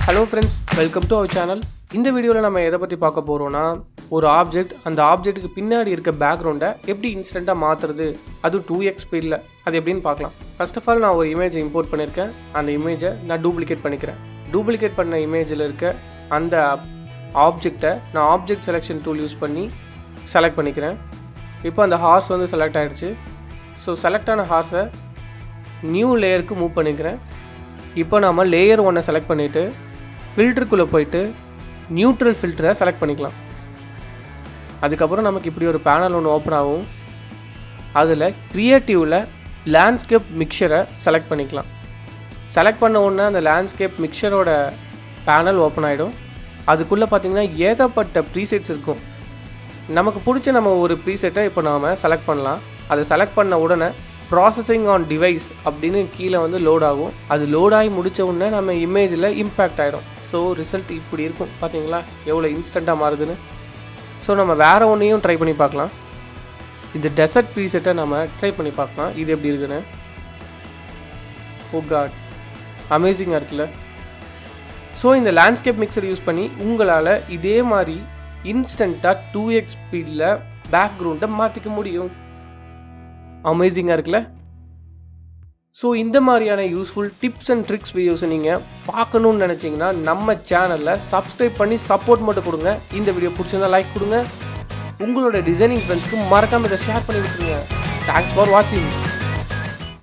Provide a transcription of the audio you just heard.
Hello friends, welcome to our channel. இந்த வீடியோவில் நம்ம எதை பற்றி பார்க்க போகிறோன்னா ஒரு ஆப்ஜெக்ட், அந்த ஆப்ஜெக்ட்டுக்கு பின்னாடி இருக்க பேக்ரவுண்டை எப்படி இன்ஸ்டண்ட்டாக மாற்றுறது, அது 2x ஸ்பீடில், அது எப்படின்னு பார்க்கலாம். ஃபர்ஸ்ட் ஆஃப் ஆல் நான் ஒரு இமேஜை இம்போர்ட் பண்ணியிருக்கேன். அந்த இமேஜை நான் டூப்ளிகேட் பண்ணிக்கிறேன். டூப்ளிகேட் பண்ண இமேஜில் இருக்க அந்த ஆப்ஜெக்டை நான் ஆப்ஜெக்ட் செலெக்ஷன் டூல் யூஸ் பண்ணி செலக்ட் பண்ணிக்கிறேன். இப்போ அந்த ஹார்ஸ் வந்து செலக்ட் ஆகிடுச்சு. ஸோ செலக்ட் ஆன ஹார்ஸை நியூ லேயருக்கு மூவ் பண்ணிக்கிறேன். இப்போ நாம் லேயர் 1 செலக்ட் பண்ணிவிட்டு ஃபில்டருக்குள்ளே போயிட்டு நியூட்ரல் ஃபில்டரை செலக்ட் பண்ணிக்கலாம். அதுக்கப்புறம் நமக்கு இப்படி ஒரு பேனல் ஒன்று ஓப்பன் ஆகும். அதில் க்ரியேட்டிவில் லேண்ட்ஸ்கேப் மிக்சரை செலக்ட் பண்ணிக்கலாம். செலக்ட் பண்ண உடனே அந்த லேண்ட்ஸ்கேப் மிக்சரோட பேனல் ஓப்பன் ஆகிடும். அதுக்குள்ளே பார்த்திங்கன்னா ஏகப்பட்ட ப்ரீசெட்ஸ் இருக்கும். நமக்கு பிடிச்ச நம்ம ஒரு ப்ரீசெட்டை இப்போ நாம் செலக்ட் பண்ணலாம். அதை செலக்ட் பண்ண உடனே ப்ராசஸிங் ஆன் டிவைஸ் அப்படின்னு கீழே வந்து லோட் ஆகும். அது லோடாகி முடித்த உடனே நம்ம இமேஜில் இம்பேக்ட் ஆகிடும். ஸோ ரிசல்ட் இப்படி இருக்கும். பார்த்தீங்களா எவ்வளோ இன்ஸ்டண்ட்டாக மாறுதுன்னு. ஸோ நம்ம வேறு ஒன்றையும் ட்ரை பண்ணி பார்க்கலாம். இந்த டெசர்ட் ப்ரீசெட்டை நம்ம ட்ரை பண்ணி பார்க்கலாம். இது எப்படி இருக்குன்னு. ஓ காட், அமேசிங்காக இருக்குல்ல. ஸோ இந்த லேண்ட்ஸ்கேப் மிக்சர் யூஸ் பண்ணி உங்களால் இதே மாதிரி இன்ஸ்டண்ட்டாக 2x ஸ்பீடில் பேக்ரவுண்டை மாற்றிக்க முடியும். அமேசிங்காக இருக்குல்ல. ஸோ இந்த மாதிரியான யூஸ்ஃபுல் டிப்ஸ் அண்ட் ட்ரிக்ஸ் வீடியோஸை நீங்கள் பார்க்கணுன்னு நினச்சிங்கன்னா நம்ம சேனலில் சப்ஸ்கிரைப் பண்ணி சப்போர்ட் மட்டும் கொடுங்க. இந்த வீடியோ பிடிச்சிருந்தா லைக் கொடுங்க. உங்களோட டிசைனிங் ஃப்ரெண்ட்ஸ்க்கு மறக்காமல் இதை ஷேர் பண்ணி விட்டுருங்க. தேங்க்ஸ் ஃபார் வாட்சிங்.